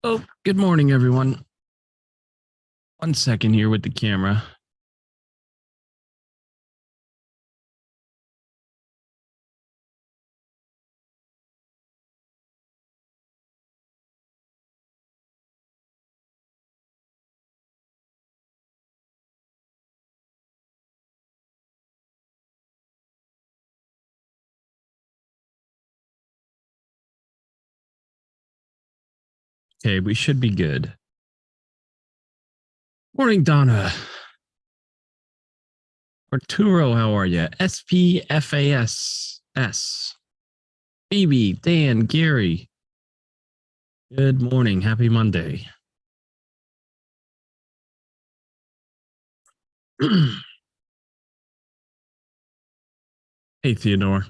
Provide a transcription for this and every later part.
Oh, good morning, everyone. 1 second here with the camera. Okay, we should be good. Morning, Donna. Arturo, how are you? SPFASS. Phoebe, Dan, Gary. Good morning. Happy Monday. Hey, Theodore.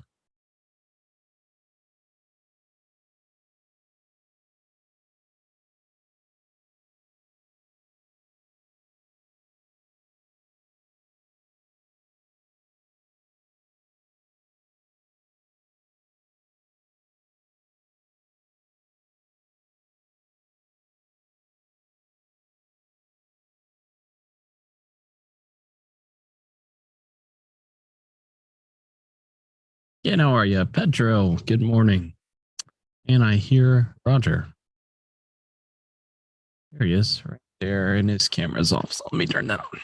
Yeah, how are you? Pedro, good morning. And I hear Roger. There he is, right there, and his camera's off. So let me turn that on.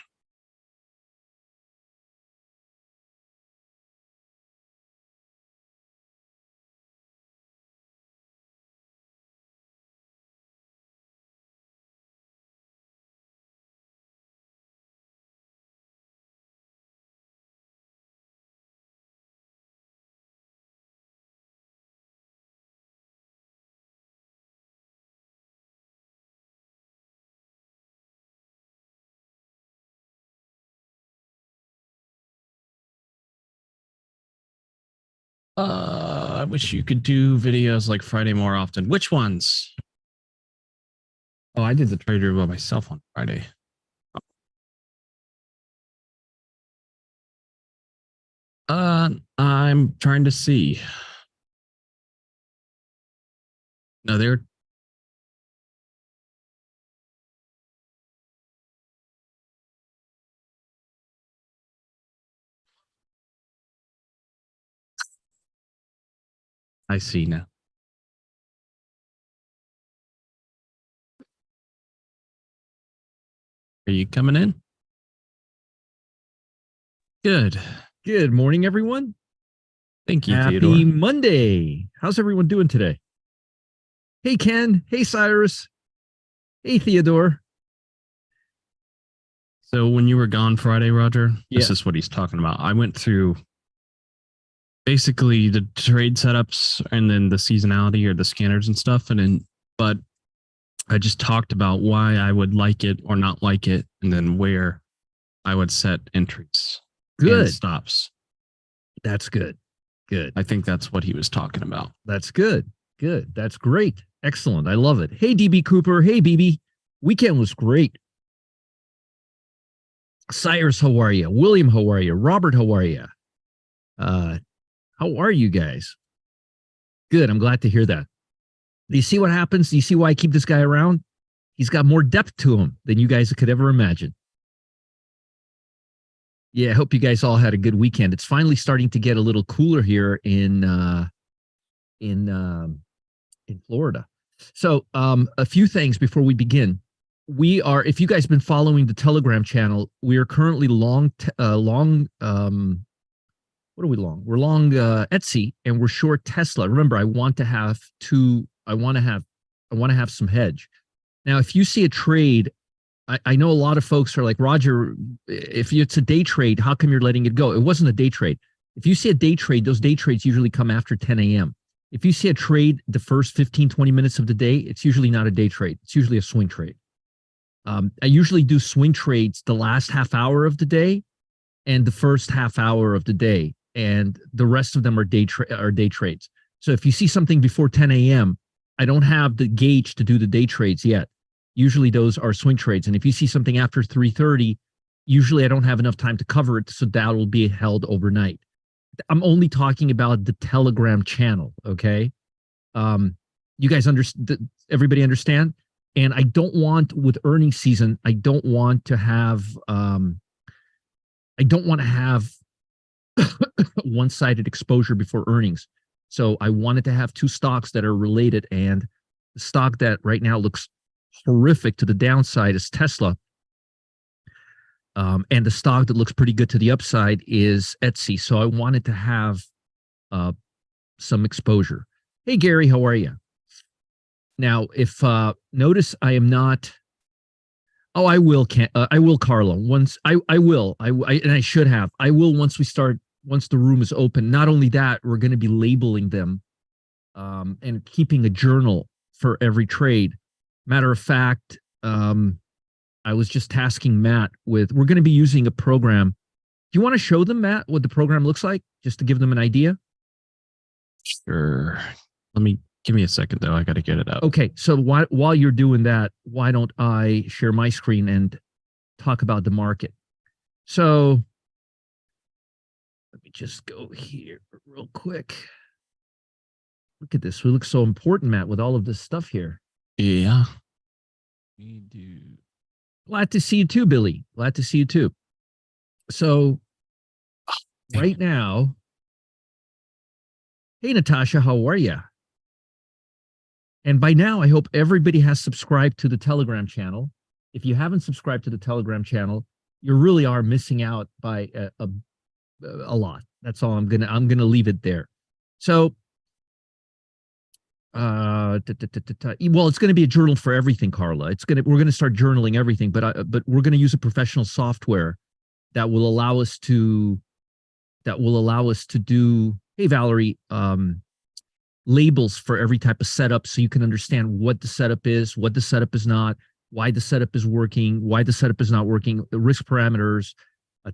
I wish you could do videos like Friday more often. Which ones? Oh, I did the trader by myself on Friday. I'm trying to see. No, they're. I see now. Are you coming in? Good. Good morning, everyone. Thank you, Happy Theodore. Monday. How's everyone doing today? Hey, Ken. Hey, Cyrus. Hey, Theodore. So when you were gone Friday, Roger, Yeah. this is what he's talking about. I went through basically the trade setups and then the seasonality or the scanners and stuff, but I just talked about why I would like it or not like it, and then where I would set entries and Good. stops. That's good. Good. I think that's what he was talking about. That's good. Good. That's great. Excellent. I love it. Hey, DB Cooper. Hey, BB. Weekend was great. Cyrus, how are you? William, how are you? Robert, how are you? How are you guys? Good. I'm glad to hear that. Do you see what happens? Do you see why I keep this guy around? He's got more depth to him than you guys could ever imagine. Yeah, I hope you guys all had a good weekend. It's finally starting to get a little cooler here in Florida. So, a few things before we begin. We are, if you guys have been following the Telegram channel, we are currently long. What are we long? We're long Etsy, and we're short Tesla. Remember, I want to have some hedge. Now, if you see a trade, I know a lot of folks are like, Roger, if it's a day trade, how come you're letting it go? It wasn't a day trade. If you see a day trade, those day trades usually come after 10 a.m. If you see a trade the first 15, 20 minutes of the day, it's usually not a day trade. It's usually a swing trade. I usually do swing trades the last half hour of the day and the first half hour of the day, and the rest of them are day trades. So if you see something before 10 a.m., I don't have the gauge to do the day trades yet. Usually those are swing trades. And if you see something after 3:30, usually I don't have enough time to cover it, so that will be held overnight. I'm only talking about the Telegram channel, okay? You guys understand? Everybody understand? And I don't want with earnings season, I don't want to have one-sided exposure before earnings. So I wanted to have two stocks that are related, and the stock that right now looks horrific to the downside is Tesla. And the stock that looks pretty good to the upside is Etsy. So I wanted to have some exposure. Hey, Gary, how are you? Now, if notice I am not. Oh, I will. I will, Carlo. Once I will. And I should have. I will once we start. Once the room is open. Not only that, we're going to be labeling them and keeping a journal for every trade. Matter of fact, I was just tasking Matt with. We're going to be using a program. Do you want to show them, Matt, what the program looks like, just to give them an idea? Sure. Give me a second though. I got to get it up. Okay, so while you're doing that, why don't I share my screen and talk about the market? So let me just go here real quick. Look at this. We look so important, Matt, with all of this stuff here. Yeah. We do. Glad to see you too, Billy. Glad to see you too. So right now, hey, Natasha, how are you? And by now, I hope everybody has subscribed to the Telegram channel. If you haven't subscribed to the Telegram channel, you really are missing out by a lot. That's all I'm gonna leave it there. So, well, it's gonna be a journal for everything, Carla. We're gonna start journaling everything, but we're gonna use a professional software that will allow us to do. Hey, Valerie. Labels for every type of setup so you can understand what the setup is, what the setup is not, why the setup is working, why the setup is not working, the risk parameters,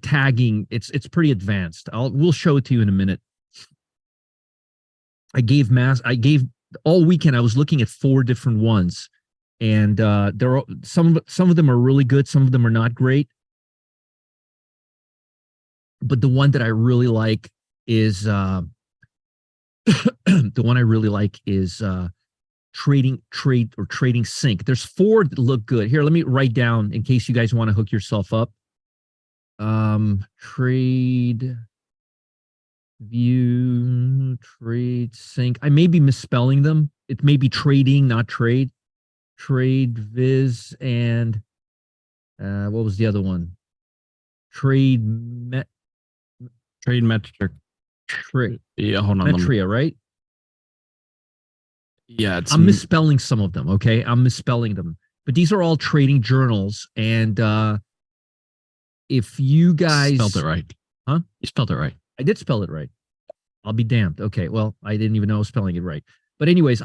tagging. It's pretty advanced. We'll show it to you in a minute. I gave all weekend. I was looking at 4 different ones, and there are some of them are really good, some of them are not great. But the one that I really like is the one I really like is trading sync. There's 4 that look good. Here, let me write down in case you guys want to hook yourself up. Trade view, trade sync. I may be misspelling them. It may be trading, not trade. Trade viz and what was the other one? Trade metric. Yeah, hold on. Metria, right? Yeah, I'm misspelling some of them. Okay, I'm misspelling them, but these are all trading journals. And if you guys spelled it right, huh? You spelled it right. I did spell it right. I'll be damned. Okay, well, I didn't even know I was spelling it right. But anyways,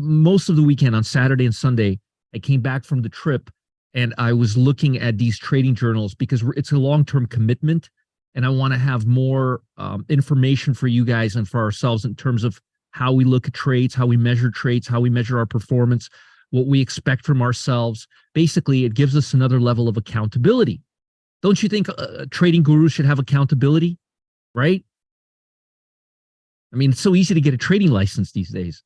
most of the weekend on Saturday and Sunday, I came back from the trip and I was looking at these trading journals because it's a long-term commitment. And I want to have more information for you guys and for ourselves in terms of how we look at trades, how we measure trades, how we measure our performance, what we expect from ourselves. Basically, it gives us another level of accountability. Don't you think trading gurus should have accountability, right? I mean, it's so easy to get a trading license these days.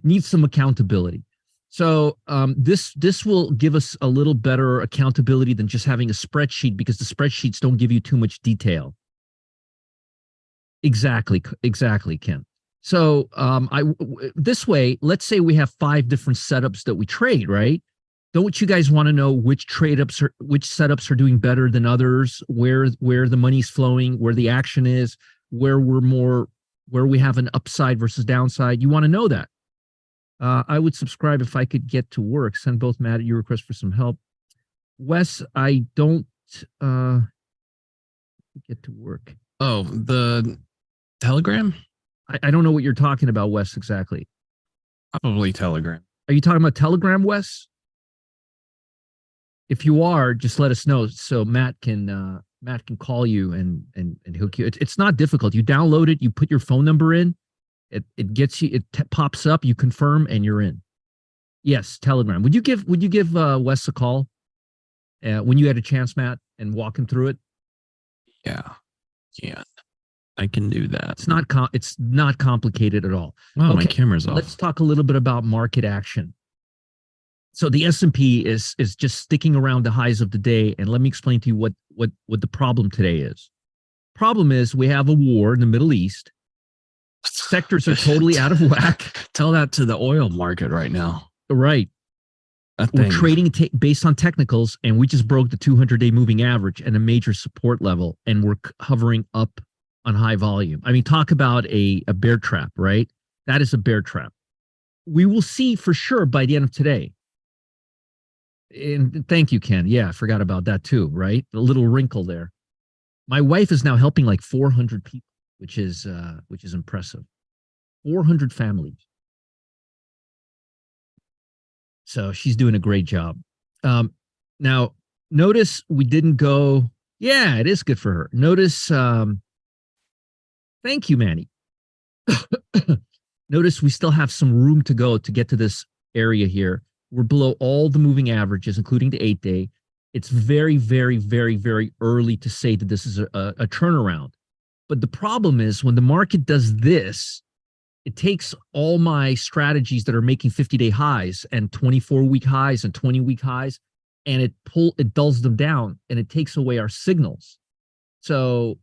Needs some accountability. So this will give us a little better accountability than just having a spreadsheet, because the spreadsheets don't give you too much detail. Exactly, Ken. So this way, let's say we have 5 different setups that we trade, right? Don't you guys want to know which setups are doing better than others, where the money's flowing, where the action is, where we have an upside versus downside? You want to know that. I would subscribe if I could get to work. Send both Matt your request for some help. Wes, I don't get to work. Oh, the Telegram? I don't know what you're talking about, Wes, exactly. Probably Telegram. Are you talking about Telegram, Wes? If you are, just let us know so Matt can call you and hook you. It's not difficult. You download it, you put your phone number in. It gets you. It pops up. You confirm, and you're in. Yes, Telegram. Would you give Wes a call when you had a chance, Matt, and walk him through it? Yeah, I can do that. It's not complicated at all. Oh, okay. My camera's off. Let's talk a little bit about market action. So the S&P is just sticking around the highs of the day. And let me explain to you what the problem today is. Problem is we have a war in the Middle East. Sectors are totally out of whack. Tell that to the oil market right now. Right. That We're thing. trading based on technicals, and we just broke the 200-day moving average and a major support level, and we're hovering up on high volume. I mean, talk about a bear trap, right? That is a bear trap. We will see for sure by the end of today. And thank you, Ken. Yeah, I forgot about that too, right? A little wrinkle there. My wife is now helping like 400 people, which is impressive. 400 families. So she's doing a great job. Now, notice we didn't go. Yeah, it is good for her. Notice, thank you, Manny. Notice we still have some room to go to get to this area here. We're below all the moving averages, including the 8-day. It's very, very, very, very early to say that this is a turnaround. But the problem is when the market does this, it takes all my strategies that are making 50-day highs and 24-week highs and 20-week highs, and it dulls them down, and it takes away our signals. So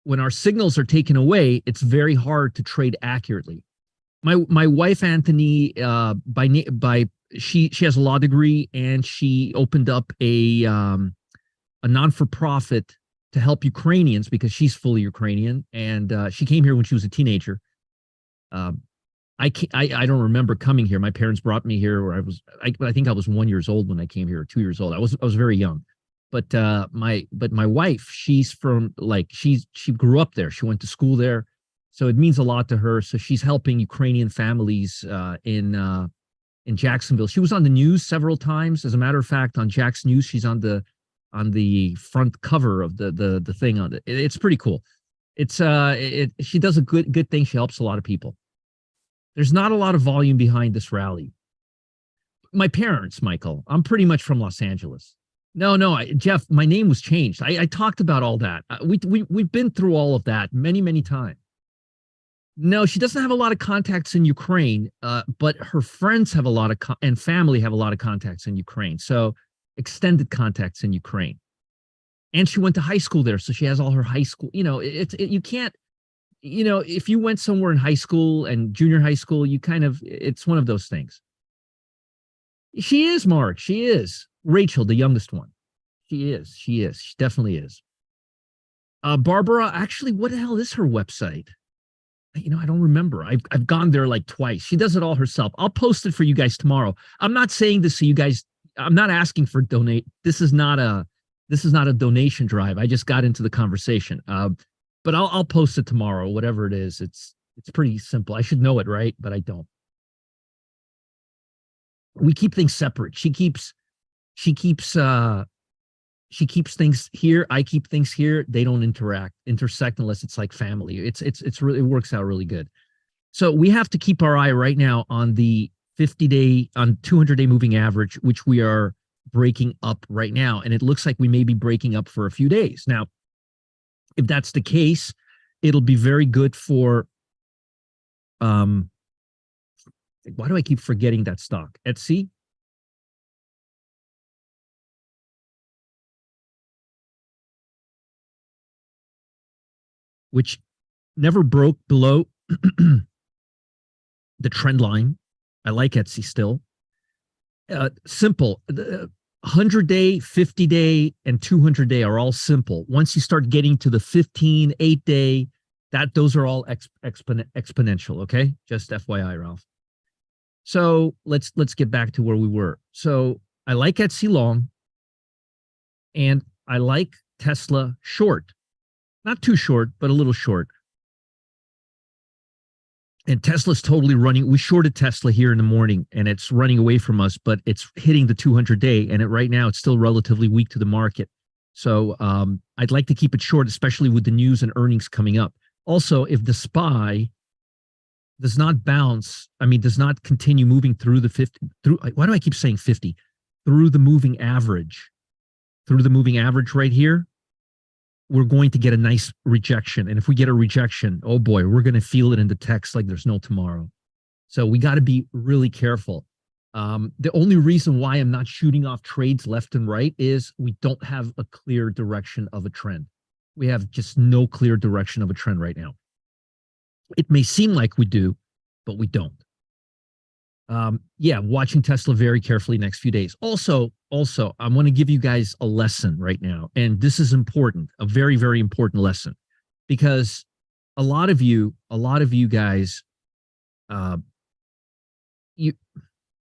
when our signals are taken away, it's very hard to trade accurately. My wife Anthony, she has a law degree, and she opened up a non-for-profit to help Ukrainians because she's fully Ukrainian, and she came here when she was a teenager. I don't remember coming here. My parents brought me here, where I think I was 1 year old when I came here, or 2 years old. I was very young. But my wife, she's from she grew up there. She went to school there, so it means a lot to her. So she's helping Ukrainian families in Jacksonville. She was on the news several times. As a matter of fact, on Jack's News, she's on the front cover of the thing on it. It's pretty cool. She does a good thing. She helps a lot of people. There's not a lot of volume behind this rally. My parents, Michael, I'm pretty much from Los Angeles. No, Jeff, my name was changed. I talked about all that. We've been through all of that many, many times. No, she doesn't have a lot of contacts in Ukraine, but her friends have a lot of and family have a lot of contacts in Ukraine. So extended contacts in Ukraine. And she went to high school there, so she has all her high school. You can't, if you went somewhere in high school and junior high school, it's one of those things. She is, Mark. She is. Rachel, the youngest one. She is. She definitely is. Barbara, actually, what the hell is her website? I don't remember. I've gone there like twice. She does it all herself. I'll post it for you guys tomorrow. I'm not saying this so you guys, I'm not asking for donate. This is not a donation drive. I just got into the conversation. But I'll post it tomorrow, whatever it is. It's pretty simple. I should know it, right? But I don't. We keep things separate. She keeps things here. I keep things here. They don't intersect unless it's like family. It works out really good. So we have to keep our eye right now on the 50-day, on 200-day moving average, which we are breaking up right now. And it looks like we may be breaking up for a few days. Now, if that's the case, it'll be very good for, why do I keep forgetting that stock? Etsy? Which never broke below the trend line. I like Etsy still. Simple. 100-day, 50-day, and 200-day are all simple. Once you start getting to the 15, 8-day, those are all exponential, okay? Just FYI, Ralph. So let's get back to where we were. So I like Etsy long, and I like Tesla short. Not too short, but a little short. And Tesla's totally running. We shorted Tesla here in the morning, and it's running away from us, but it's hitting the 200-day, and right now it's still relatively weak to the market. So I'd like to keep it short, especially with the news and earnings coming up. Also, if the SPY does not bounce, does not continue moving through the 50, why do I keep saying 50? Through the moving average right here, we're going to get a nice rejection. And if we get a rejection, oh boy, we're going to feel it in the text like there's no tomorrow. So we got to be really careful. The only reason why I'm not shooting off trades left and right is we don't have a clear direction of a trend. We have just no clear direction of a trend right now. It may seem like we do, but we don't. Yeah, watching Tesla very carefully next few days. Also, I want to give you guys a lesson right now, and this is important, a very, very important lesson, because a lot of you guys, you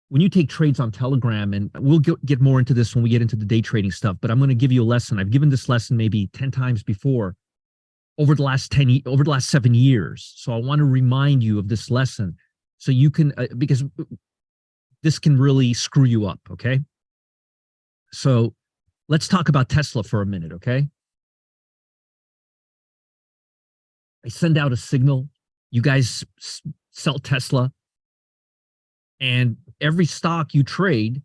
when you take trades on Telegram, and we'll get more into this when we get into the day trading stuff, but I'm going to give you a lesson. I've given this lesson maybe 10 times before over the last 7 years. So I want to remind you of this lesson so you can, because this can really screw you up. Okay. So let's talk about Tesla for a minute. Okay. I send out a signal. You guys sell Tesla, and every stock you trade,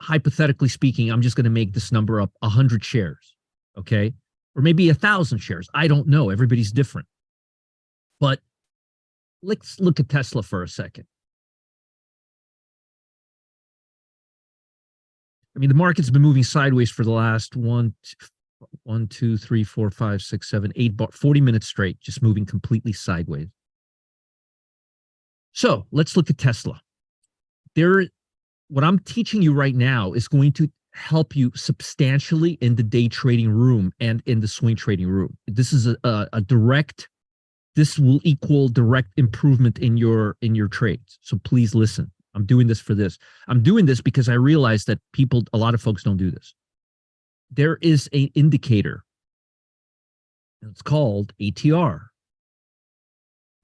hypothetically speaking, I'm just going to make this number up, 100 shares. Okay. Or maybe 1,000 shares. I don't know. Everybody's different. But let's look at Tesla for a second. I mean, the market's been moving sideways for the last 1, 2, 3, 4, 5, 6, 7, 8, 40 minutes straight, just moving completely sideways. So let's look at Tesla. What I'm teaching you right now is going to help you substantially in the day trading room and in the swing trading room. This is a direct, this will equal direct improvement in your trades. So please listen. I'm doing this for this. I'm doing this because I realize that a lot of folks don't do this. There is an indicator. It's called ATR.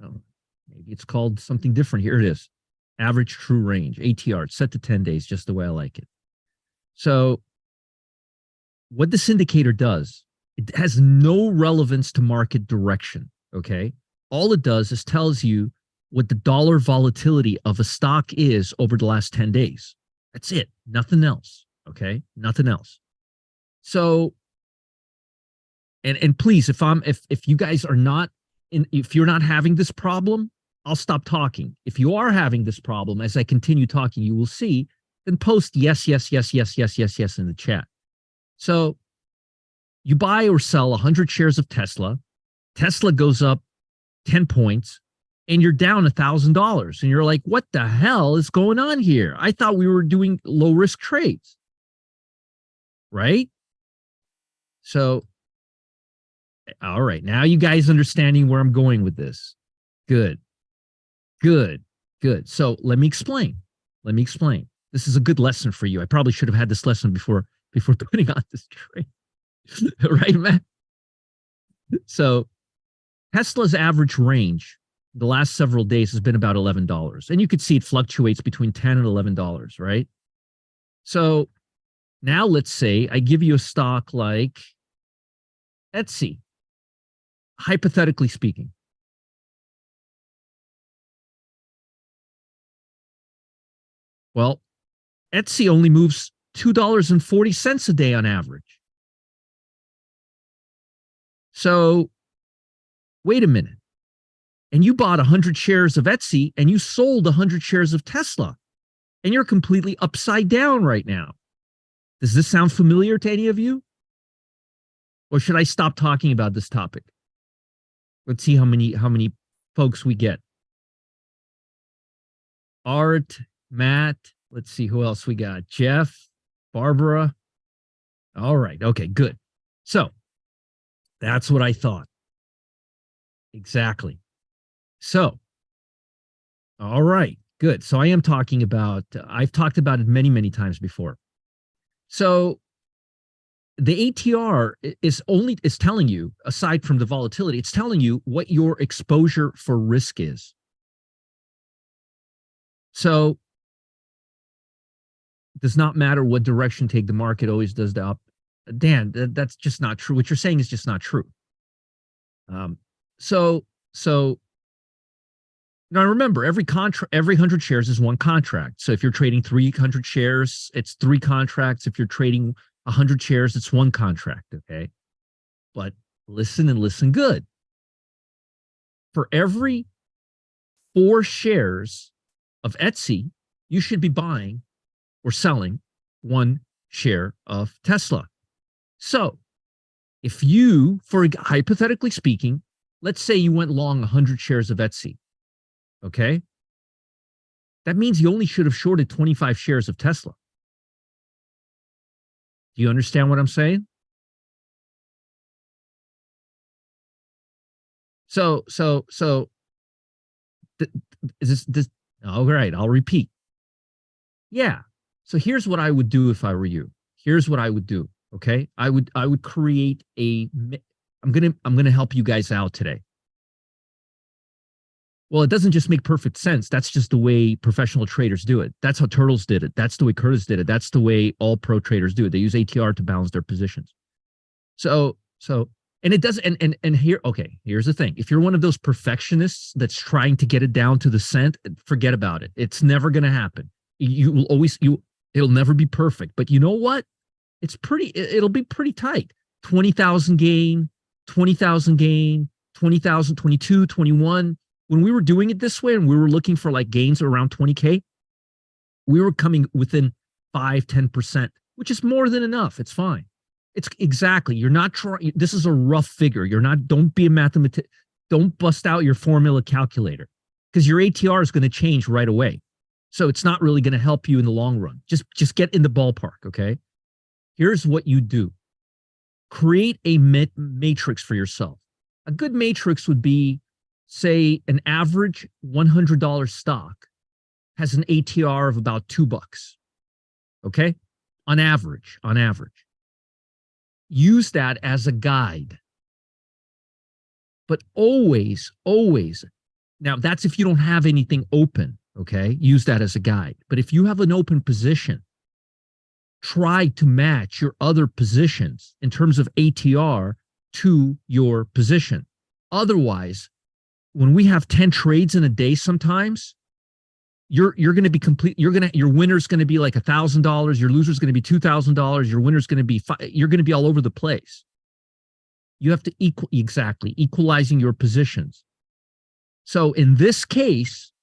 Oh, maybe it's called something different. Here it is. Average true range, ATR. It's set to 10 days, just the way I like it. So what this indicator does, it has no relevance to market direction, okay? All it does is tells you what the dollar volatility of a stock is over the last 10 days. That's it. Nothing else, okay? Nothing else. So, and please, if you guys are not if you're not having this problem, I'll stop talking. If you are having this problem, as I continue talking, you will see, then post yes, yes, yes, yes, yes, yes, yes in the chat. So you buy or sell 100 shares of Tesla. Tesla goes up 10 points and you're down $1,000. And you're like, what the hell is going on here? I thought we were doing low risk trades. Right? So, all right. Now you guys understanding where I'm going with this. Good. Good. Good. So let me explain. This is a good lesson for you. I probably should have had this lesson before putting on this trade. Right, Matt? So Tesla's average range the last several days has been about $11. And you could see it fluctuates between $10 and $11, right? So now let's say I give you a stock like Etsy, hypothetically speaking. Well, Etsy only moves $2.40 a day on average. So wait a minute. And you bought 100 shares of Etsy and you sold 100 shares of Tesla. And you're completely upside down right now. Does this sound familiar to any of you? Or should I stop talking about this topic? Let's see how many folks we get. Art, Matt, let's see who else we got. Jeff, Barbara. All right. Okay, good. So that's what I thought. Exactly. So, all right, good. So I am talking about, I've talked about it many, many times before. So the ATR is telling you, aside from the volatility, it's telling you what your exposure for risk is. So it does not matter what direction take the market, always does the up. Dan, that's just not true. What you're saying is just not true. So now remember, every 100 shares is one contract. So if you're trading 300 shares, it's 3 contracts. If you're trading 100 shares, it's 1 contract. Okay. But listen and listen good. For every 4 shares of Etsy, you should be buying or selling 1 share of Tesla. So if you, for hypothetically speaking, let's say you went long 100 shares of Etsy, okay? That means you only should have shorted 25 shares of Tesla. Do you understand what I'm saying? So is this all right, I'll repeat. Yeah. So here's what I would do if I were you. Here's what I would do. Okay. I would create I'm gonna help you guys out today. Well, it doesn't just make perfect sense. That's just the way professional traders do it. That's how Turtles did it. That's the way Curtis did it. That's the way all pro traders do it. They use ATR to balance their positions. So and it does and here, okay, here's the thing. If you're one of those perfectionists that's trying to get it down to the cent, forget about it. It's never gonna happen. You will always it'll never be perfect. But you know what? It'll be pretty tight. 20,000 gain, 20,000 gain, 20,000, 22, 21. When we were doing it this way and we were looking for like gains around 20K, we were coming within 5-10%, which is more than enough. It's fine. It's exactly, you're not trying, this is a rough figure. Don't be a mathematician. Don't bust out your formula calculator because your ATR is going to change right away. So it's not really going to help you in the long run. Just get in the ballpark, okay? Here's what you do. Create a matrix for yourself. A good matrix would be, say, an average $100 stock has an ATR of about $2. Okay? On average. Use that as a guide. But always, now that's if you don't have anything open, okay? Use that as a guide. But if you have an open position, try to match your other positions in terms of ATR to your position. Otherwise, when we have 10 trades in a day, sometimes you're going to be complete. Your winner's going to be like $1,000. Your loser's going to be $2,000. Your winner's going to be you're going to be all over the place. You have to equalizing your positions. So in this case,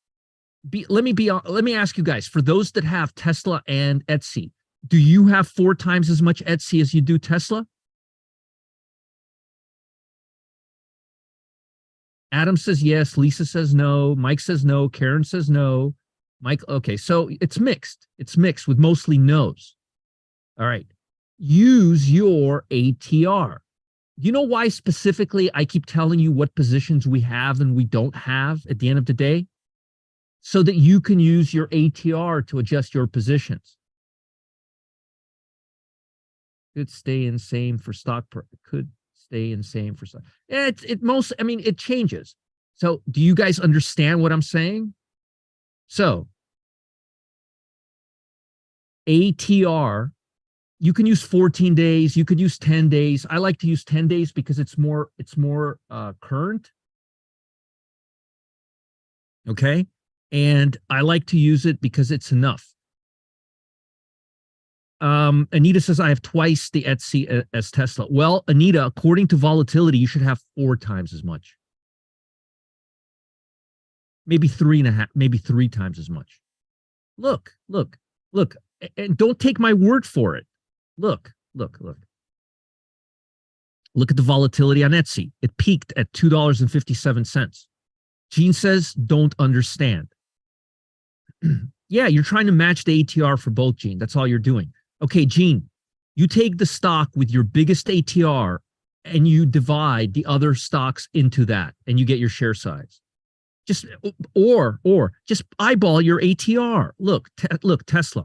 let me ask you guys, for those that have Tesla and Etsy, do you have 4 times as much Etsy as you do Tesla? Adam says yes. Lisa says no. Mike says no. Karen says no. Mike, okay, so it's mixed. It's mixed with mostly no's. All right. Use your ATR. You know why specifically I keep telling you what positions we have and we don't have at the end of the day? So that you can use your ATR to adjust your positions. Could stay in same for stock. Could stay in same for stock. It changes. So do you guys understand what I'm saying? So ATR, you can use 14 days. You could use 10 days. I like to use 10 days because it's more current. Okay. And I like to use it because it's enough. Anita says, I have twice the Etsy as Tesla. Well, Anita, according to volatility, you should have 4 times as much. Maybe 3.5, maybe 3 times as much. Look, and don't take my word for it. Look at the volatility on Etsy. It peaked at $2.57. Gene says, don't understand. Yeah, you're trying to match the ATR for both, Gene. That's all you're doing. Okay, Gene, you take the stock with your biggest ATR and you divide the other stocks into that and you get your share size. Just just eyeball your ATR. Look, Tesla.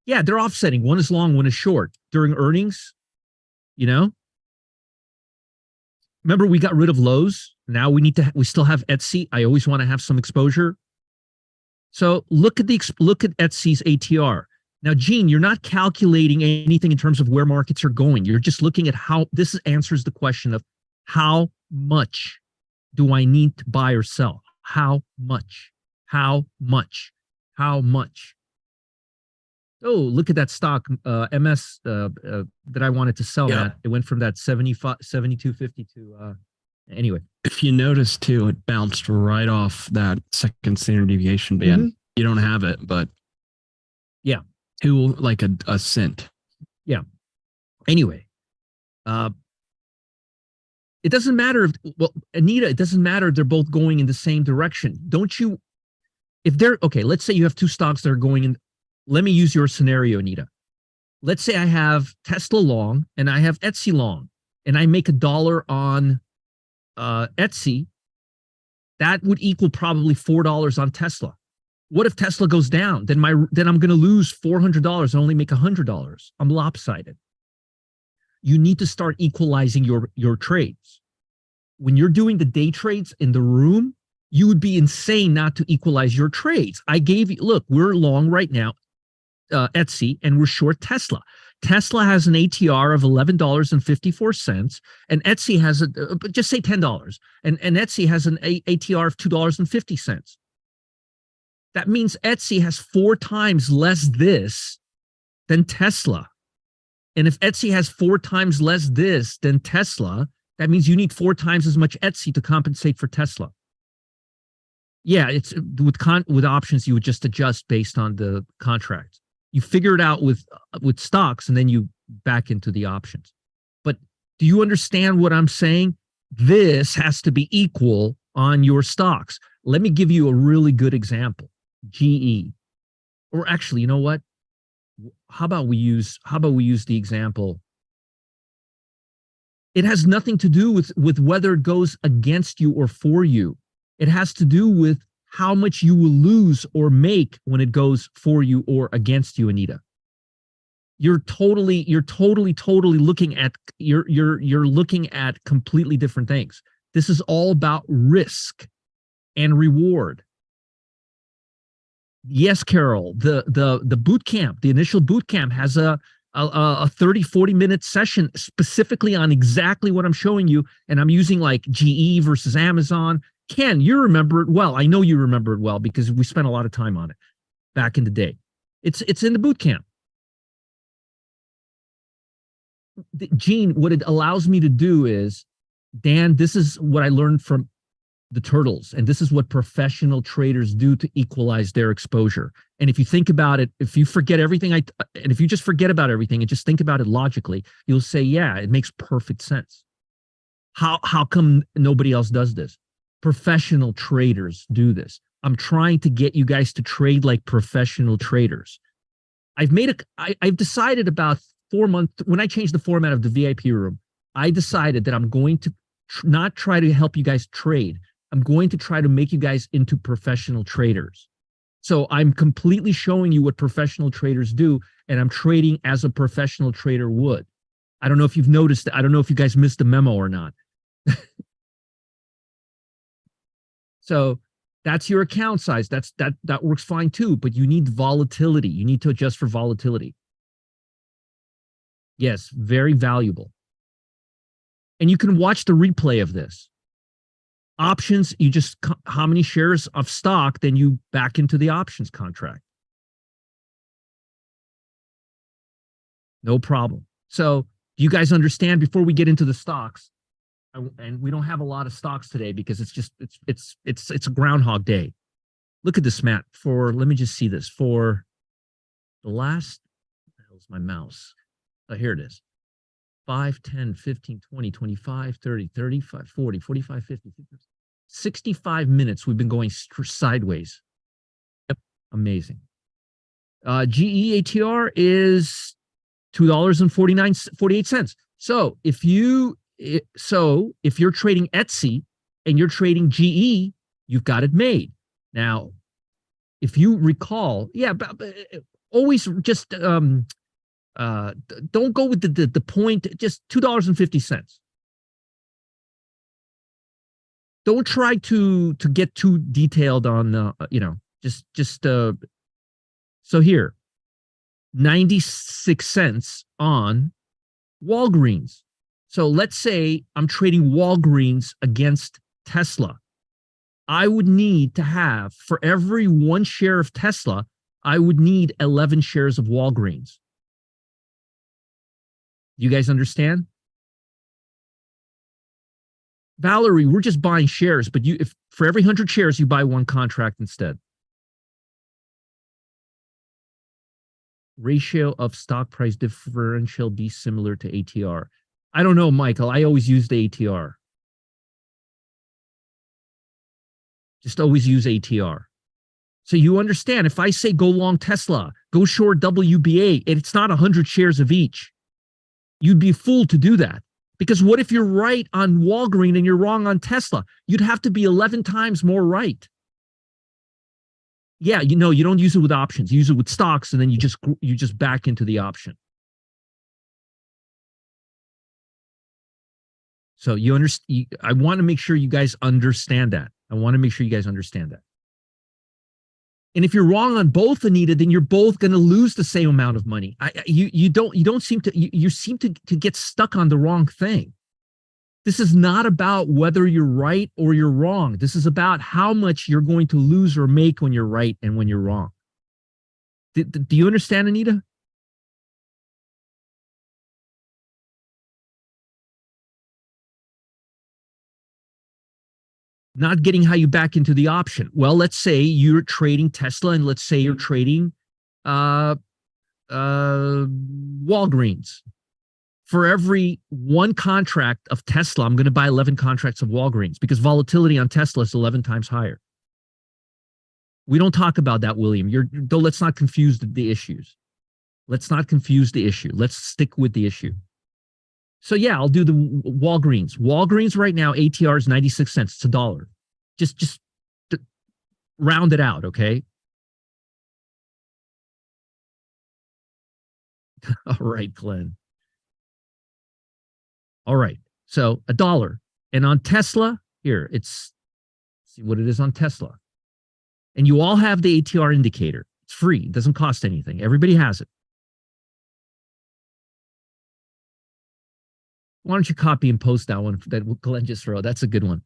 Yeah, they're offsetting. One is long, one is short. During earnings, remember we got rid of Lowe's. Now we still have Etsy. I always want to have some exposure. So look at Etsy's ATR. Now, Gene, you're not calculating anything in terms of where markets are going. You're just looking at how this answers the question of how much do I need to buy or sell? How much? Oh, look at that stock, MS, that I wanted to sell. Yeah. It went from that 72.50 to Anyway. If you notice too, it bounced right off that second standard deviation band. Mhm. You don't have it, but Yeah. to like a cent. Yeah. Anyway, uh, it doesn't matter if, well, Anita, it doesn't matter if they're both going in the same direction. Don't you, if they're, okay, let's say you have two stocks that are going in, let me use your scenario, Anita. Let's say I have Tesla long and I have Etsy long, and I make $1 on Etsy. That would equal probably $4 on Tesla. What if Tesla goes down? Then I'm going to lose $400 and only make $100. I'm lopsided. You need to start equalizing your trades. When you're doing the day trades in the room, you would be insane not to equalize your trades. I gave you, look, we're long right now, Etsy, and we're short Tesla. Tesla has an ATR of $11.54, and Etsy has just say $10, and Etsy has an ATR of $2.50. That means Etsy has 4 times less this than Tesla. And if Etsy has 4 times less this than Tesla, that means you need 4 times as much Etsy to compensate for Tesla. Yeah, it's with options, you would just adjust based on the contract. You figure it out with stocks, and then you back into the options. But do you understand what I'm saying? This has to be equal on your stocks. Let me give you a really good example. GE. Or actually, you know what? How about we use the example? It has nothing to do with whether it goes against you or for you. It has to do with how much you will lose or make when it goes for you or against you, Anita. You're totally looking at you're looking at completely different things. This is all about risk and reward. Yes, Carol, the boot camp, the initial boot camp has a 30-40 minute session specifically on exactly what I'm showing you, and I'm using like GE versus Amazon. Ken, you remember it well. I know you remember it well because we spent a lot of time on it back in the day. It's in the boot camp. Gene, what it allows me to do is, Dan, this is what I learned from the turtles, and this is what professional traders do to equalize their exposure. And if you think about it, if you forget everything and if you just forget about everything and just think about it logically, you'll say, yeah, it makes perfect sense. How come nobody else does this? Professional traders do this. I'm trying to get you guys to trade like professional traders. I've decided about 4 months, when I changed the format of the VIP room, I decided that I'm going to not try to help you guys trade. I'm going to try to make you guys into professional traders. So I'm completely showing you what professional traders do, and I'm trading as a professional trader would. I don't know if you've noticed. I don't know if you guys missed the memo or not. So that's your account size. That works fine too, but you need volatility. You need to adjust for volatility. Yes, very valuable. And you can watch the replay of this. Options, you just, how many shares of stock, then you back into the options contract. No problem. So do you guys understand, before we get into the stocks, and we don't have a lot of stocks today because it's a Groundhog Day. Look at this, Matt. Let me just see this. For the last, where the hell's my mouse? Oh, here it is. 5, 10, 15, 20, 25, 30, 35, 40, 45, 50, 50, 65 minutes we've been going sideways. Yep. Amazing. GE ATR is $2.48. So if you're trading Etsy and you're trading GE, you've got it made. Now, if you recall, but always just don't go with the point, just $2.50. Don't try to get too detailed on so here, 96 cents on Walgreens. So let's say I'm trading Walgreens against Tesla. I would need to have, for every 1 share of Tesla, I would need 11 shares of Walgreens. You guys understand? Valerie, we're just buying shares, but if for every 100 shares, you buy one contract instead. Ratio of stock price differential be similar to ATR? I don't know, Michael. I always use the ATR. Just always use ATR. So you understand, if I say go long Tesla, go short WBA, and it's not 100 shares of each, you'd be fooled to do that. Because what if you're right on Walgreens and you're wrong on Tesla? You'd have to be 11 times more right. Yeah, you don't use it with options. You use it with stocks, and then you just back into the option. So you understand. I want to make sure you guys understand that. And if you're wrong on both, Anita, then you're both going to lose the same amount of money. You seem to get stuck on the wrong thing. This is not about whether you're right or you're wrong. This is about how much you're going to lose or make when you're right and when you're wrong. Do you understand, Anita? Not getting how you back into the option. Well, let's say you're trading Tesla, and let's say you're trading Walgreens. For every one contract of Tesla, I'm going to buy 11 contracts of Walgreens because volatility on Tesla is 11 times higher. We don't talk about that, William. Let's not confuse the issues. Let's not confuse the issue. Let's stick with the issue. So yeah, I'll do the Walgreens. Walgreens right now, ATR is 96 cents. It's $1. Just round it out, okay? All right, Glenn. All right, so $1. And on Tesla, here, see what it is on Tesla. And you all have the ATR indicator. It's free. It doesn't cost anything. Everybody has it. Why don't you copy and post that one that Glenn just wrote? That's a good one.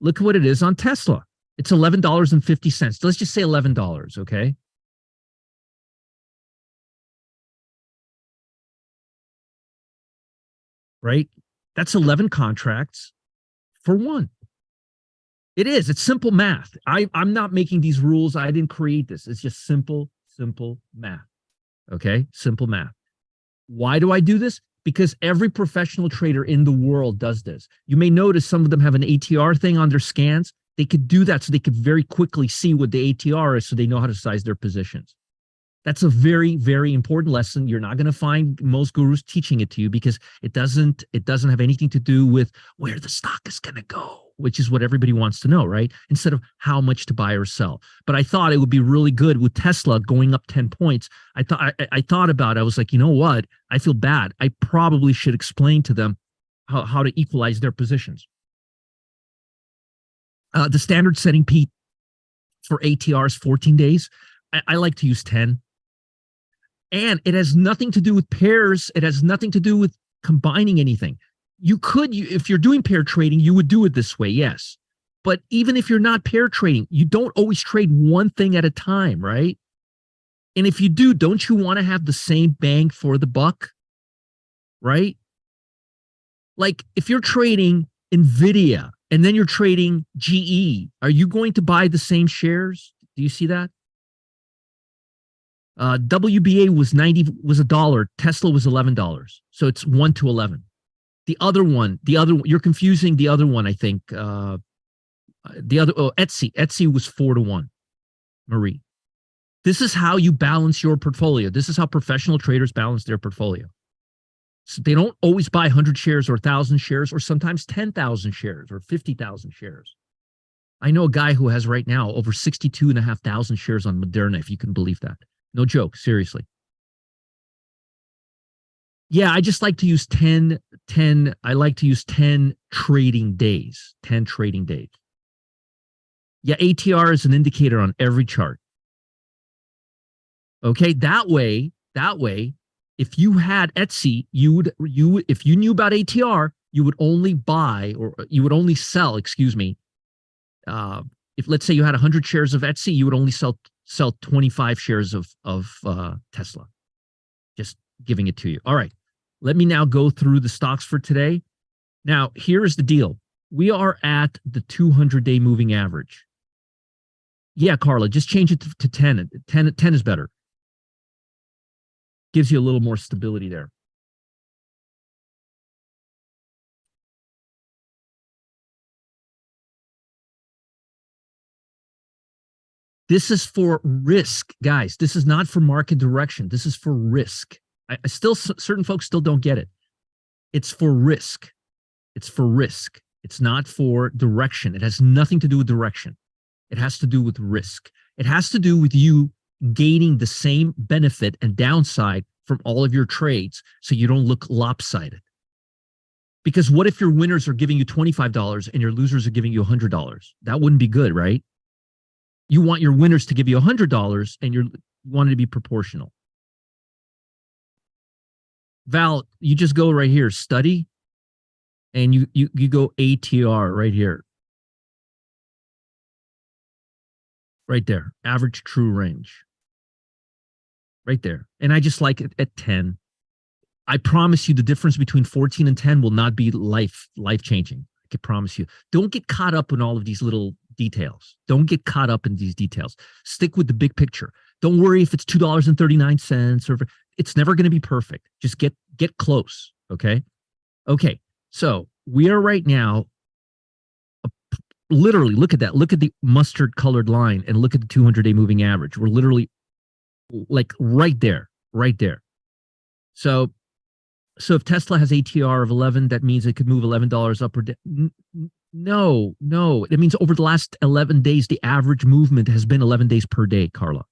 Look at what it is on Tesla. It's $11.50. Let's just say $11, okay? Right? That's 11 contracts for one. It is. It's simple math. I'm not making these rules. I didn't create this. It's just simple math. Okay? Simple math. Why do I do this? Because every professional trader in the world does this. You may notice some of them have an ATR thing on their scans. They could do that so they could very quickly see what the ATR is so they know how to size their positions. That's a very, very important lesson. You're not going to find most gurus teaching it to you because it doesn't have anything to do with where the stock is going to go, which is what everybody wants to know, right? Instead of how much to buy or sell. But I thought it would be really good with Tesla going up 10 points. I thought about it. I was like, you know what? I feel bad. I probably should explain to them how to equalize their positions. The standard setting, Pete, for ATR is 14 days. I like to use 10. And it has nothing to do with pairs. It has nothing to do with combining anything. If you're doing pair trading, you would do it this way, yes. But even if you're not pair trading, you don't always trade one thing at a time, right? And if you do, don't you want to have the same bang for the buck, right? Like if you're trading NVIDIA and then you're trading GE, are you going to buy the same shares? Do you see that? WBA was $1. Tesla was $11. So it's 1 to 11. The other one, you're confusing the other one, I think. Etsy was 4 to 1. Marie. This is how you balance your portfolio. This is how professional traders balance their portfolio. So they don't always buy 100 shares or 1,000 shares or sometimes 10,000 shares or 50,000 shares. I know a guy who has right now over 62,500 shares on Moderna, if you can believe that. No joke, seriously. Yeah, I just like to use 10. I like to use 10 trading days. 10 trading days. Yeah, ATR is an indicator on every chart. Okay, that way, if you had Etsy, if you knew about ATR, you would only buy or you would only sell, excuse me. If let's say you had 100 shares of Etsy, you would only sell 25 shares of Tesla. Just giving it to you. All right. Let me now go through the stocks for today. Now, here's the deal. We are at the 200-day moving average. Yeah, Carla, just change it to 10. 10 is better. Gives you a little more stability there. This is for risk, guys. This is not for market direction. This is for risk. I still, certain folks still don't get it. It's for risk. It's for risk. It's not for direction. It has nothing to do with direction. It has to do with risk. It has to do with you gaining the same benefit and downside from all of your trades so you don't look lopsided. Because what if your winners are giving you $25 and your losers are giving you $100? That wouldn't be good, right? You want your winners to give you $100 and you want it to be proportional. Val, you just go right here, study, and you go ATR right here. Right there, average true range. Right there. And I just like it at 10. I promise you the difference between 14 and 10 will not be life changing. I can promise you. Don't get caught up in all of these little details. Don't get caught up in these details. Stick with the big picture. Don't worry if it's $2.39 or it's never going to be perfect. Just get close. Okay. Okay. So we are right now, literally look at that. Look at the mustard colored line and look at the 200-day moving average. We're literally like right there. So if Tesla has ATR of 11, that means it could move $11 up or down. No. It means over the last 11 days, the average movement has been 11 days per day, Carla.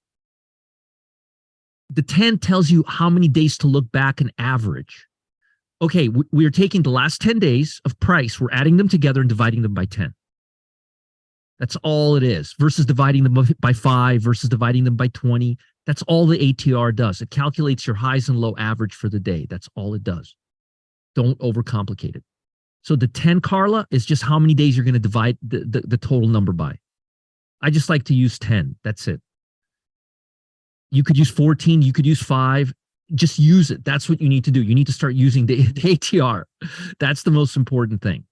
The 10 tells you how many days to look back and average. Okay, we are taking the last 10 days of price, we're adding them together and dividing them by 10. That's all it is, versus dividing them by 5, versus dividing them by 20. That's all the ATR does. It calculates your highs and low average for the day. That's all it does. Don't overcomplicate it. So the 10, Carla, is just how many days you're going to divide the total number by. I just like to use 10. That's it. You could use 14. You could use 5. Just use it. That's what you need to do. You need to start using the ATR. That's the most important thing.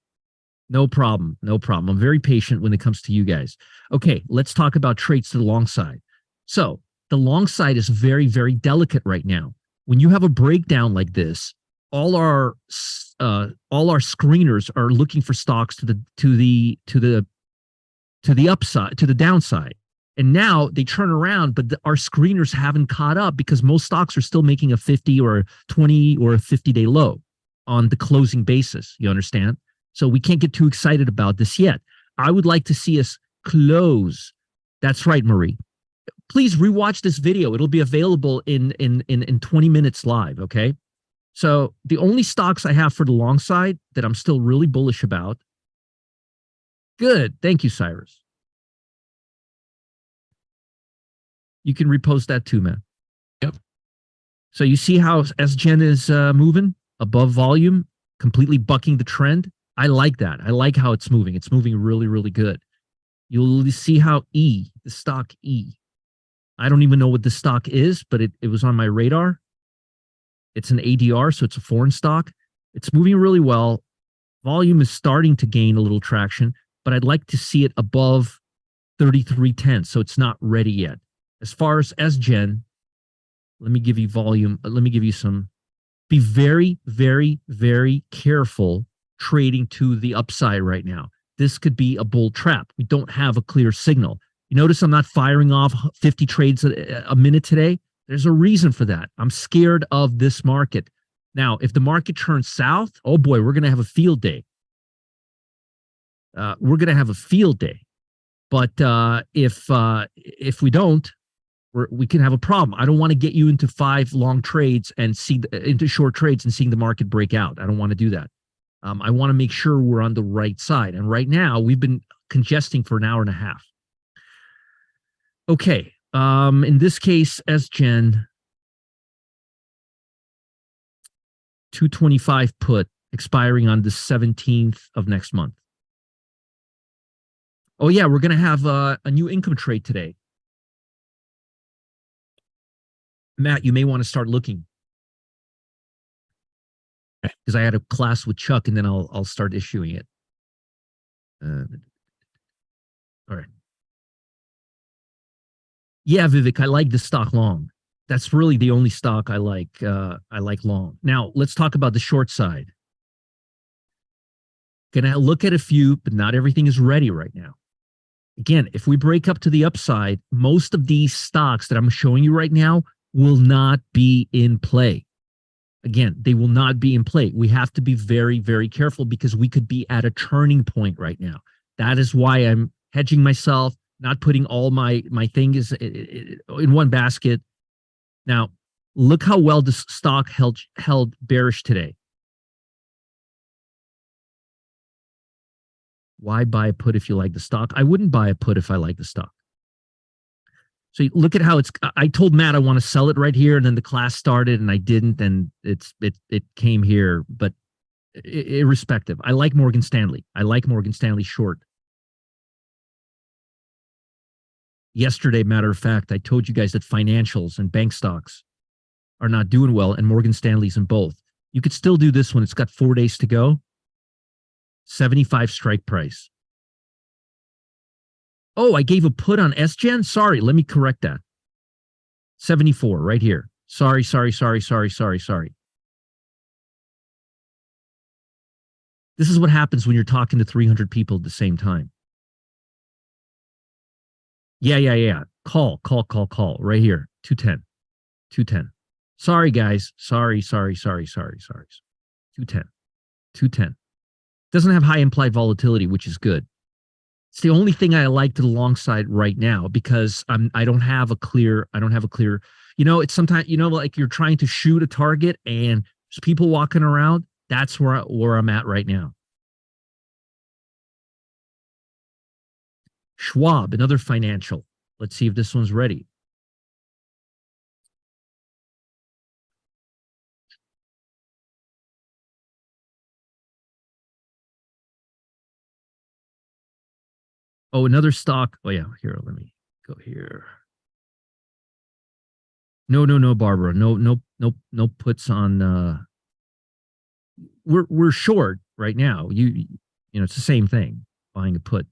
No problem. I'm very patient when it comes to you guys. Okay, let's talk about traits to the long side. So the long side is very, very delicate right now. When you have a breakdown like this, all our screeners are looking for stocks to the upside, to the downside. And now they turn around, but our screeners haven't caught up because most stocks are still making a 50 or 20 or a 50-day low on the closing basis. You understand? So we can't get too excited about this yet. I would like to see us close. That's right, Marie. Please rewatch this video. It'll be available in 20 minutes live, okay? So the only stocks I have for the long side that I'm still really bullish about. Good. Thank you, Cyrus. You can repost that too, man. Yep. So you see how SGen is moving above volume, completely bucking the trend. I like that. I like how it's moving. It's moving really, really good. You'll see how the stock E. I don't even know what the stock is, but it was on my radar. It's an ADR, so it's a foreign stock. It's moving really well. Volume is starting to gain a little traction, but I'd like to see it above 33.10, so it's not ready yet. As far as SGen, let me give you volume. Let me give you some. Be very, very, very careful trading to the upside right now. This could be a bull trap. We don't have a clear signal. You notice I'm not firing off 50 trades a minute today. There's a reason for that. I'm scared of this market. Now, if the market turns south, oh boy, we're going to have a field day. But if we don't, we can have a problem. I don't want to get you into 5 long trades and into short trades and seeing the market break out. I don't want to do that. I want to make sure we're on the right side. And right now, we've been congesting for an hour and a half. Okay. In this case, SGen 225 put expiring on the 17th of next month. Oh yeah, we're going to have a new income trade today. Matt, you may want to start looking. Because I had a class with Chuck and then I'll start issuing it. All right. Yeah, Vivek, I like the stock long. That's really the only stock I like. I like long. Now let's talk about the short side. Gonna look at a few, but not everything is ready right now. Again, if we break up to the upside, most of these stocks that I'm showing you right now will not be in play. Again, they will not be in play. We have to be very, very careful because we could be at a turning point right now. That is why I'm hedging myself, not putting all my things in one basket. Now, look how well the stock held bearish today. Why buy a put if you like the stock? I wouldn't buy a put if I like the stock. So look at how it's. I told Matt I want to sell it right here, and then the class started, and I didn't, and it came here. But irrespective, I like Morgan Stanley. I like Morgan Stanley short. Yesterday, matter of fact, I told you guys that financials and bank stocks are not doing well, and Morgan Stanley's in both. You could still do this one. It's got 4 days to go. 75 strike price. Oh, I gave a put on SGen. Sorry, let me correct that. 74 right here. Sorry. This is what happens when you're talking to 300 people at the same time. Yeah. Call. Right here. 210. Sorry, guys. Sorry. 210. Doesn't have high implied volatility, which is good. It's the only thing I like to the long side right now because I don't have a clear, it's sometimes, like you're trying to shoot a target and there's people walking around. That's where I'm at right now. Schwab, another financial. Let's see if this one's ready. Oh, another stock. Oh, yeah. Here, let me go here. No, Barbara. No puts on. We're short right now. It's the same thing. Buying a put.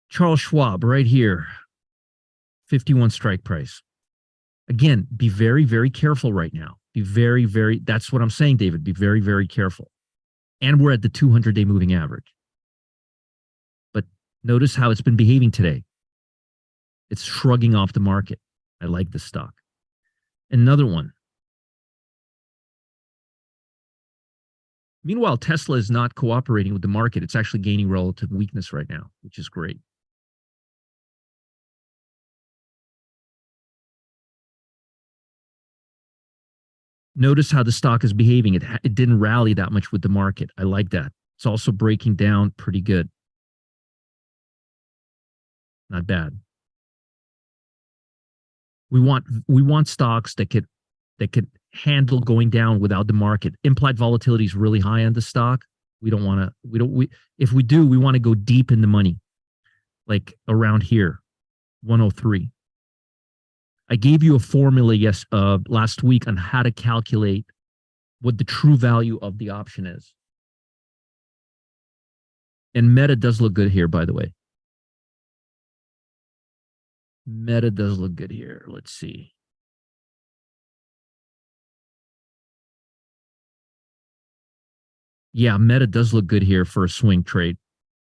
Charles Schwab, right here. 51 strike price. Again, be very, very careful right now. Be very, very. That's what I'm saying, David. Be very, very careful. And we're at the 200-day moving average. But notice how it's been behaving today. It's shrugging off the market. I like the stock. Another one. Meanwhile, Tesla is not cooperating with the market. It's actually gaining relative weakness right now, which is great. Notice how the stock is behaving. It didn't rally that much with the market. I like that. It's also breaking down pretty good. Not bad. We want stocks that could handle going down without the market. Implied volatility is really high on the stock. We don't want to, if we do, we want to go deep in the money, like around here, 103. I gave you a formula last week on how to calculate what the true value of the option is. And Meta does look good here, by the way. Meta does look good here. Let's see. Yeah, Meta does look good here for a swing trade.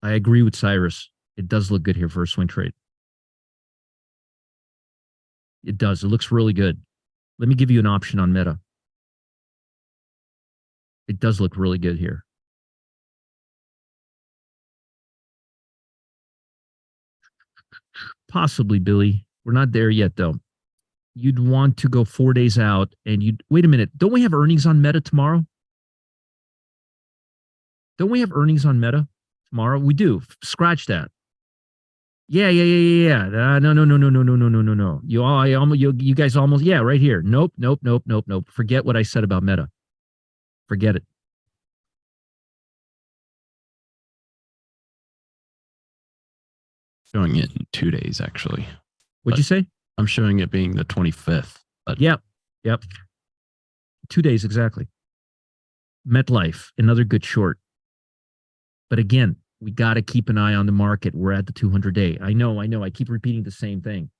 I agree with Cyrus. It does look good here for a swing trade. It does. It looks really good. Let me give you an option on Meta. It does look really good here. Possibly, Billy. We're not there yet, though. You'd want to go 4 days out and wait a minute. Don't we have earnings on Meta tomorrow? Don't we have earnings on Meta tomorrow? We do. Scratch that. Yeah. No. You guys almost, yeah, right here. Nope. Forget what I said about Meta. Forget it. Showing it in 2 days, actually. What'd you say? I'm showing it being the 25th. But Yep. 2 days exactly. MetLife, another good short. But again, we got to keep an eye on the market. We're at the 200-day. I know. I keep repeating the same thing.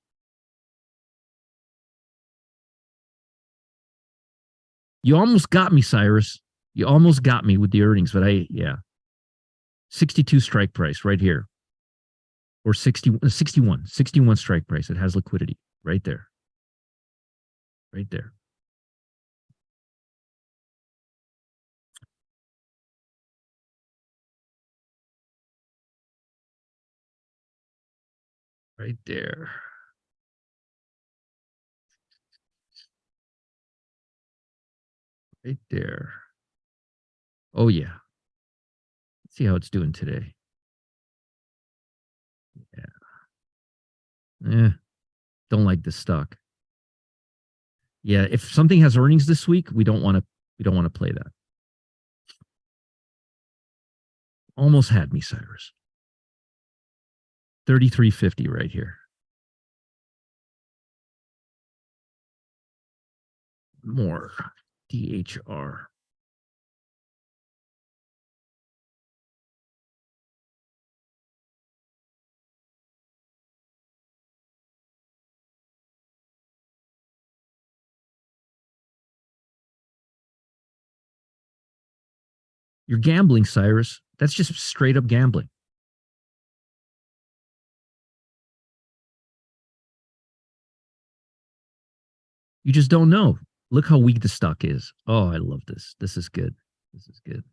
You almost got me, Cyrus. You almost got me with the earnings, but 62 strike price right here. Or 61 strike price. It has liquidity right there. Right there. Right there. Right there. Oh, yeah. Let's see how it's doing today. Yeah. Don't like this stock. Yeah, if something has earnings this week, we don't want to play that. Almost had me, Cyrus. 33.50 right here. More DHR. You're gambling, Cyrus. That's just straight up gambling. You just don't know. Look how weak the stock is. Oh, I love this. This is good. This is good.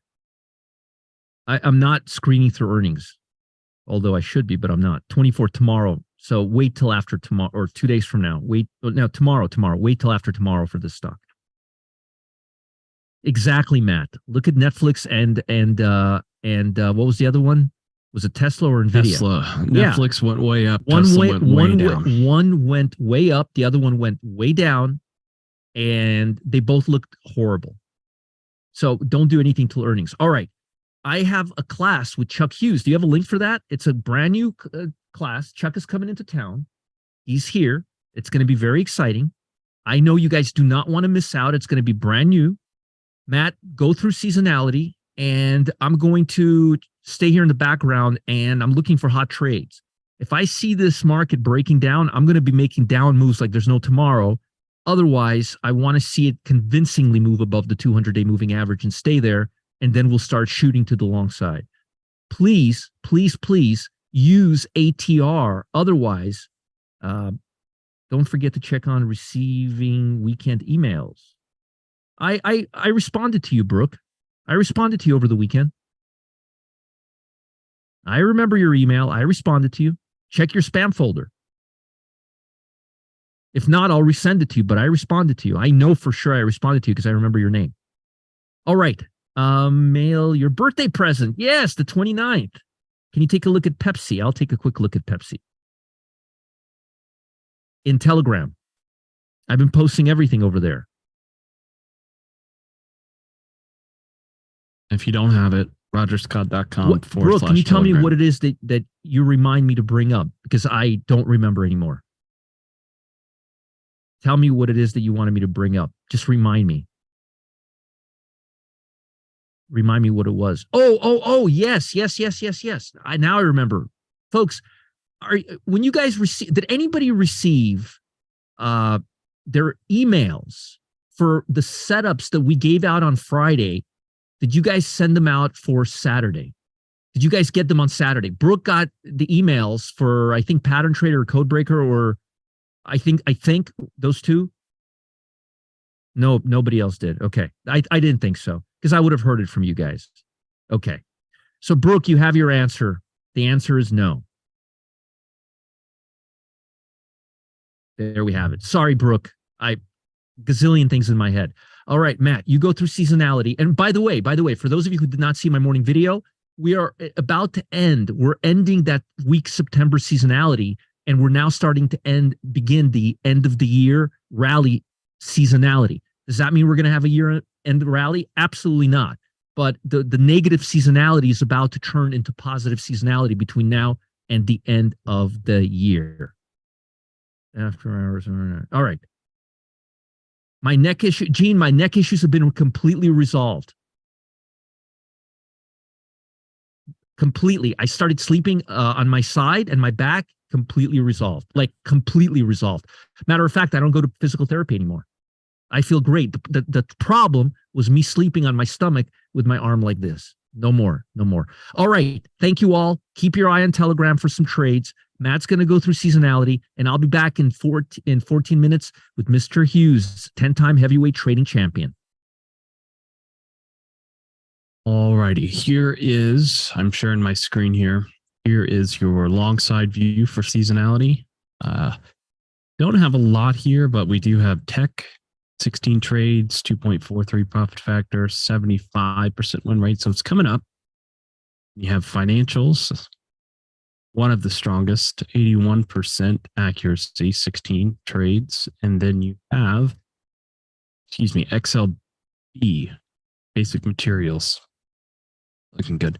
I'm not screening through earnings, although I should be, but I'm not. 24 tomorrow. So wait till after tomorrow or 2 days from now. Tomorrow. Wait till after tomorrow for this stock. Exactly, Matt. Look at Netflix and what was the other one? Was it Tesla or Nvidia? Tesla. Netflix went way up. One Tesla went way down. One went way up. The other one went way down, and they both looked horrible. So don't do anything till earnings. All right. I have a class with Chuck Hughes. Do you have a link for that? It's a brand new class. Chuck is coming into town. He's here. It's going to be very exciting. I know you guys do not want to miss out. It's going to be brand new. Matt, go through seasonality, and I'm going to stay here in the background, and I'm looking for hot trades. If I see this market breaking down, I'm going to be making down moves like there's no tomorrow. Otherwise, I want to see it convincingly move above the 200-day moving average and stay there, and then we'll start shooting to the long side. Please, please, please use ATR. Otherwise, don't forget to check on receiving weekend emails. I responded to you, Brooke. I responded to you over the weekend. I remember your email. I responded to you. Check your spam folder. If not, I'll resend it to you, but I responded to you. I know for sure I responded to you because I remember your name. All right. Mail your birthday present. Yes, the 29th. Can you take a look at Pepsi? I'll take a quick look at Pepsi. In Telegram. I've been posting everything over there. If you don't have it, rogerscott.com. Brooke, can you tell me what it is that you remind me to bring up? Because I don't remember anymore. Tell me what it is that you wanted me to bring up. Just remind me. Remind me what it was. Yes. Now I remember. Folks, when you guys receive, did anybody receive their emails for the setups that we gave out on Friday? Did you guys send them out for Saturday? Did you guys get them on Saturday? Brooke got the emails for, I think, Pattern Trader or Codebreaker, or I think those two. No, nobody else did. Okay. I didn't think so because I would have heard it from you guys. Okay. So, Brooke, you have your answer. The answer is no. There we have it. Sorry, Brooke. Gazillion things in my head. All right, Matt, you go through seasonality. And by the way, for those of you who did not see my morning video, we are about to end. We're ending that week September seasonality, and we're now starting to begin the end of the year rally seasonality. Does that mean we're going to have a year end rally? Absolutely not. But the negative seasonality is about to turn into positive seasonality between now and the end of the year. After hours. All right. My neck issue, Gene, my neck issues have been completely resolved. completely. I started sleeping on my side and my back, completely resolved, like completely resolved. Matter of fact, I don't go to physical therapy anymore. I feel great. The problem was me sleeping on my stomach with my arm like this. No more, no more. All right. Thank you all. Keep your eye on Telegram for some trades. Matt's going to go through seasonality, and I'll be back in 14 minutes with Mr. Hughes, 10-time heavyweight trading champion. All righty. Here is, I'm sharing my screen here. Here is your long side view for seasonality. Don't have a lot here, but we do have tech, 16 trades, 2.43 profit factor, 75% win rate. So it's coming up. You have financials, one of the strongest, 81% accuracy, 16 trades. And then you have, XLB, basic materials, looking good.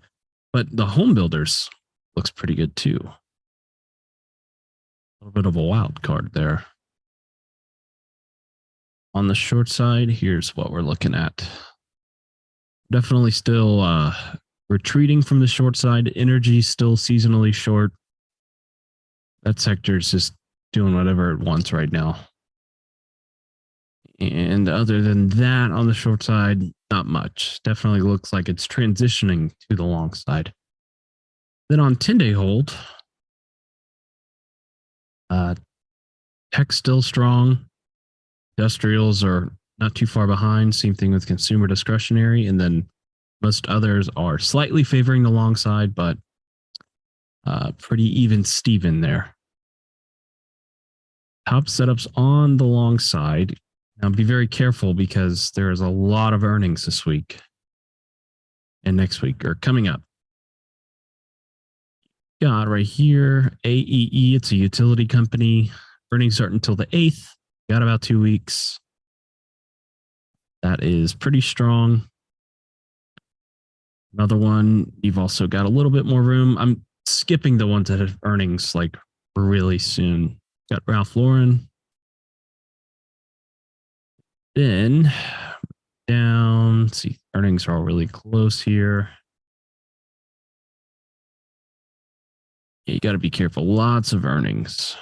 But the home builders looks pretty good too. A little bit of a wild card there. On the short side, here's what we're looking at. Definitely still retreating from the short side. Energy still seasonally short. That sector is just doing whatever it wants right now. And other than that, on the short side, not much. Definitely looks like it's transitioning to the long side. Then on 10-day hold, tech still strong. Industrials are not too far behind. Same thing with consumer discretionary. And then most others are slightly favoring the long side, but pretty even Steven there. Top setups on the long side. Now be very careful because there is a lot of earnings this week and next week or coming up. Got right here, AEE, it's a utility company. Earnings start until the 8th. Got about 2 weeks. That is pretty strong. Another one, you've also got a little bit more room. I'm skipping the ones that have earnings like really soon. Got Ralph Lauren. Then down, let's see, earnings are all really close here. You got to be careful. Lots of earnings.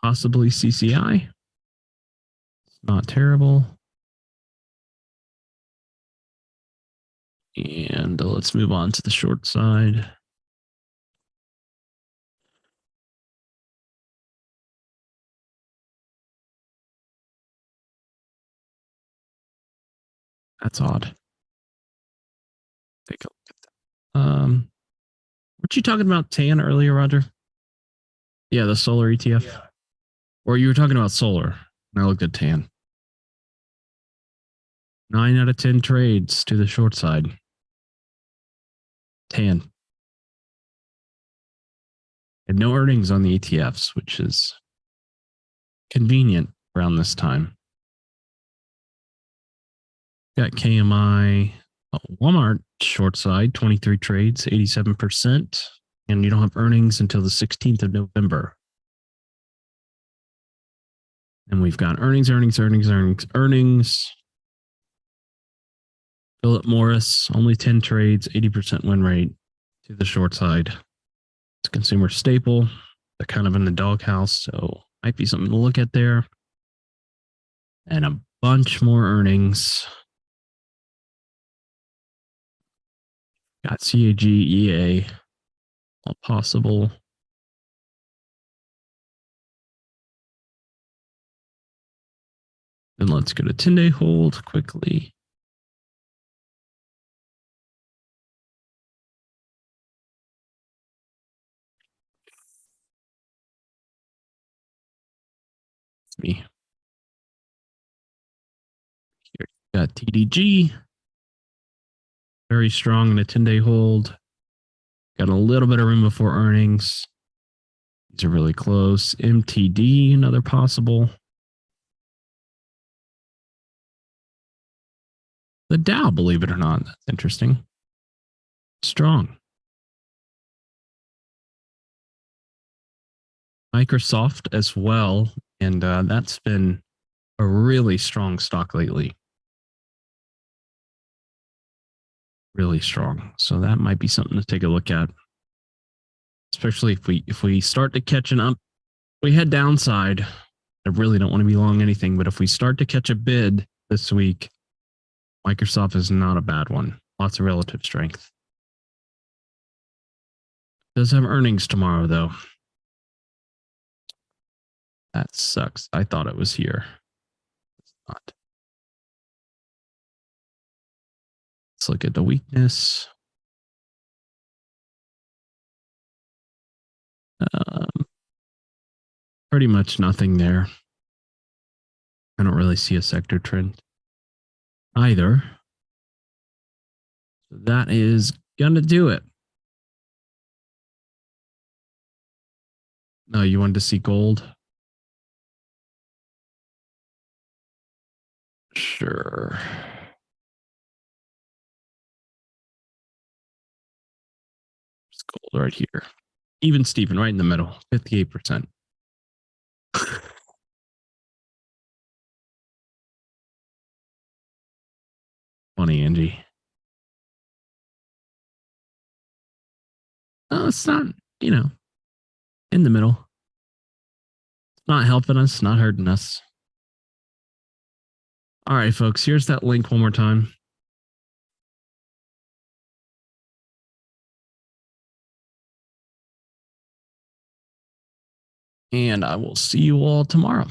Possibly CCI. It's not terrible. And let's move on to the short side. That's odd. Take a look at that. Weren't you talking about TAN earlier, Roger? Yeah, the solar ETF. Yeah. Or you were talking about solar. And I looked at TAN. 9 out of 10 trades to the short side. TAN. And no earnings on the ETFs, which is convenient around this time. Got KMI, Walmart short side, 23 trades, 87%. And you don't have earnings until the 16th of November. And we've got earnings. Philip Morris, only 10 trades, 80% win rate to the short side. It's a consumer staple. They're kind of in the doghouse, so might be something to look at there. And a bunch more earnings. Got CAG, EA, all possible. Then let's go to 10-day hold quickly. It's me. Here, got TDG. Very strong in a 10-day hold. Got a little bit of room before earnings. These are really close. MTD, another possible. The Dow, believe it or not. That's interesting. Strong. Microsoft as well. And that's been a really strong stock lately. Really strong. So that might be something to take a look at. Especially if we start to catching up, we head downside. I really don't want to be long anything, but if we start to catch a bid this week, Microsoft is not a bad one. Lots of relative strength. Does have earnings tomorrow though. That sucks. I thought it was here. It's not. Let's look at the weakness. Pretty much nothing there. I don't really see a sector trend either. So that is gonna do it. No, you wanted to see gold? Sure. It's gold right here. Even Steven right in the middle, 58%. Funny, Angie. Oh, it's not, in the middle. It's not helping us, not hurting us. All right, folks, here's that link one more time. And I will see you all tomorrow.